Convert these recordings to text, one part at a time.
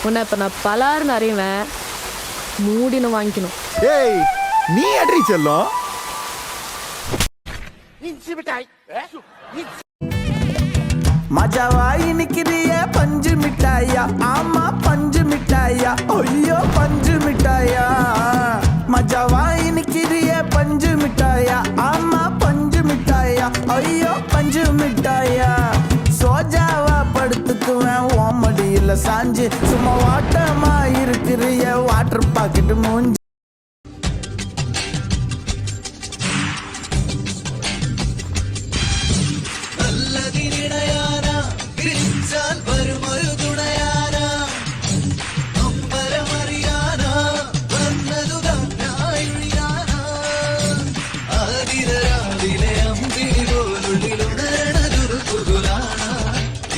உன்னை இப்ப நான் பலாருன்னு அறிவேன், மூடின்னு வாங்கிக்கணும். ஏய் நீ அட்ரி செல்லும். மஜாவாய் நிக்கிறிய பஞ்சு மிட்டாயா, ஆமா பஞ்சு மிட்டாயா, ஐயோ பஞ்சு மிட்டாயா. மஜாவாய் நிக்கிறிய பஞ்சு மிட்டாயா, ஆமா பஞ்சு மிட்டாயா, ஐயோ பஞ்சு மிட்டாயா. சோஜாவா படுத்துக்குவேன் ஓமடியில சாஞ்சு, சும்மா வாட்டமா இருக்கிறிய வாட்டர் பாக்கெட் மூஞ்சி.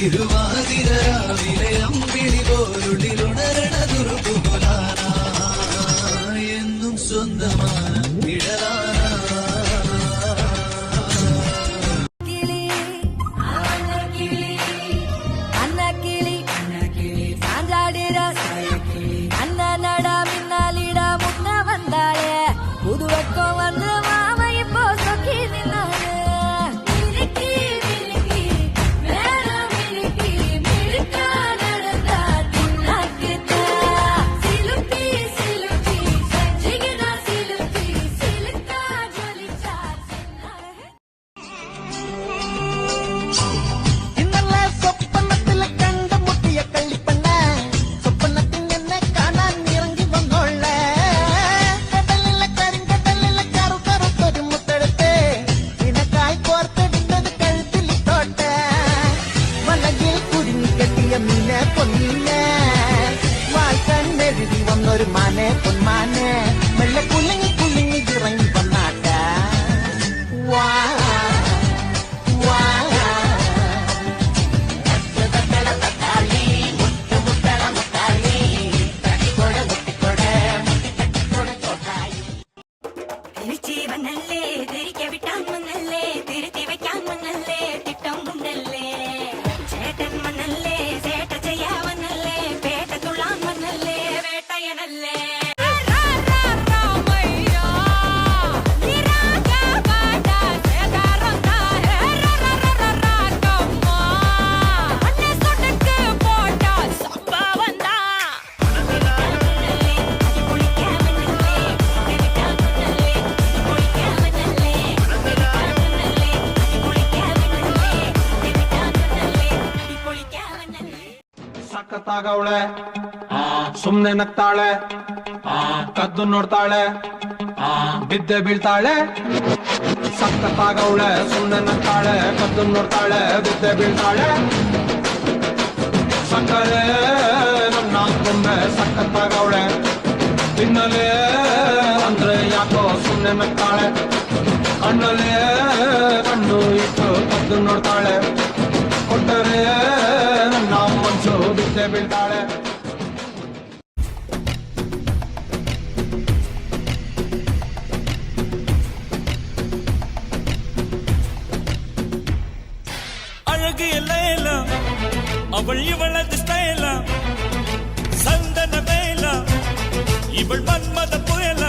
തിരുവാതിരാവിലെ അമ്പിളി പോലുള്ളിലുണരണതുരു പുകലാന എന്നും സ്വന്തമാണ് ഇടലാന. புதுவக்கம் வந்து மாமா இப்போ சொக்கி நின்னாரு. ഒരു മാനെ പൊന്മാനെ മെല്ലെ കുലുങ്ങി കുലുങ്ങി ഇറങ്ങി വന്നാട്ട. വാ വാ തക്കാളി മുട്ട മുട്ടാളി തട്ടിക്കൊട മുട്ടിക്കൊട മുട്ടിക്കൊട ചോട്ടായി. തിരിച്ചു വന്നല്ലേ, തിരികെ വിട്ടാൻ വന്നല്ലേ, തിരുത്തി വെക്കാൻ വന്നല്ലേ, തിട്ടം മുന്നല്ലേ, ചേട്ടൻ വന്നല്ലേ, ചേട്ട ചെയ്യാ വന്നല്ലേ, പേട്ട തുള്ളാൻ വന്നല്ലേ, വേട്ടയനല്ലേ. ಸಖತ್ತಾಗವಳೆ, ಸುಮ್ನೆ ನಗ್ತಾಳೆ, ಕದ್ದು ನೋಡ್ತಾಳೆ, ಬಿದ್ದೆ ಬೀಳ್ತಾಳೆ. ಸಖತ್ತಾಗವಳೆ, ಸುಮ್ನೆ ನಗ್ತಾಳೆ, ಕದ್ದು ನೋಡ್ತಾಳೆ, ಬಿದ್ದೆ ಬೀಳ್ತಾಳೆ. ಸಕ್ಕರೆ ನನ್ನ ಗೊಂಬೆ ಸಖತ್ತಾಗವಳೆ, ತಿನ್ನಲೇ ಅಂದ್ರೆ ಯಾಕೋ ಸುಮ್ನೆ ನಗ್ತಾಳೆ, ಕಣ್ಣಲ್ಲೇ ಕಣ್ಣು ಇಟ್ಟು ಕದ್ದು ನೋಡ್ತಾಳೆ, ಕೊಟ್ಟರೆ ನನ್ನ ಮನ್ಸು ಬಿದ್ದೆ ಬೀಳ್ತಾಳೆ. அழகு எல்ல அவள் இவளது ஸ்டைல, சந்தன வேல இவள் மன்மத புயல,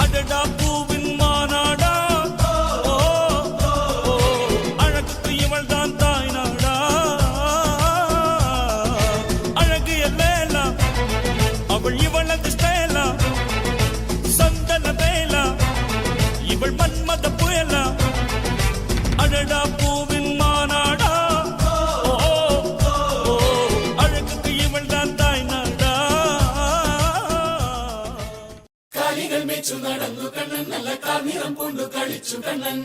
அடடா பூவின் மாநாடா, அழகுக்கு இவள் தான் தாய் நாடா. அழகு எல்ல அவள் இவளது ஸ்டைல, சந்தன வேல இவள் மன்மத புயல, அடடா பூவின் மாநாடா, அழகுக்கு இவள் தான் தாய் நாடா. കാലികൾ മേച്ചു നടന്നു കണ്ണൻ, നല്ല കാർനിറം പൂണ്ടു കളിച്ചു കണ്ണൻ.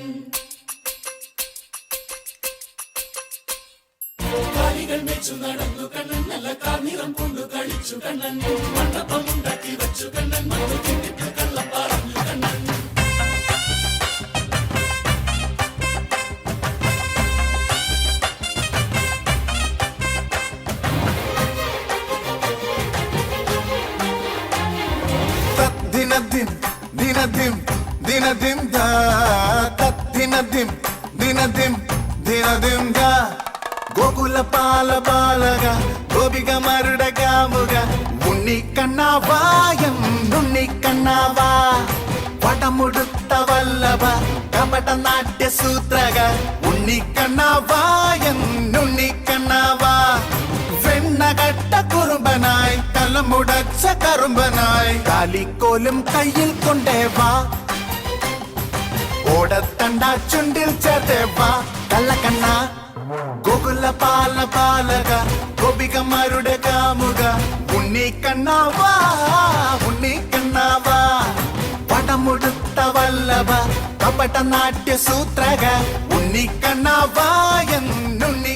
കാലികൾ മേച്ചു നടന്നു കണ്ണൻ, നല്ല കാർനിറം പൂണ്ടു കളിച്ചു കണ്ണൻ. മണ്ഡപം ഉണ്ടാക്കി വെച്ചു കണ്ണൻ, മണ്ണു തിന്നിട്ട് കള്ളം പറഞ്ഞു കണ്ണൻ. ദിനദിം ദിനദിം ദിനദിം ദാ ദിനദിം ദിനദിം ദിനദിം ദാ ഗോകുല പാല ബാലക ഗോപികമാരുടെ കാമുക ഉണ്ണിക്കണ്ണാവായം ഉണ്ണിക്കണ്ണാവാ പടമുടുത്ത വല്ലഭ കപട നാട്യ സൂത്രക ഉണ്ണിക്കണ്ണാവായം ഉണ്ണിക്കണ്ണാവാ വെണ്ണകട്ട കുറുമ്പനായി കലമുടച്ച കറുമ്പനായി കാലിക്കോലും കയ്യിൽ കൊണ്ടേ വാ ഓടത്തണ്ട ചുണ്ടിൽ ചേർത്തേ വാ കള്ളക്കണ്ണ ഗോകുല പാല പാലക ഗോപികമാരുടെ കാമുക ഉണ്ണിക്കണ്ണാവാ ഉണ്ണിക്കണ്ണാവാ പടമുടുത്ത വല്ലഭ കപട നാട്യ സൂത്രക ഉണ്ണിക്കണ്ണാവാ എന്നുണ്ണി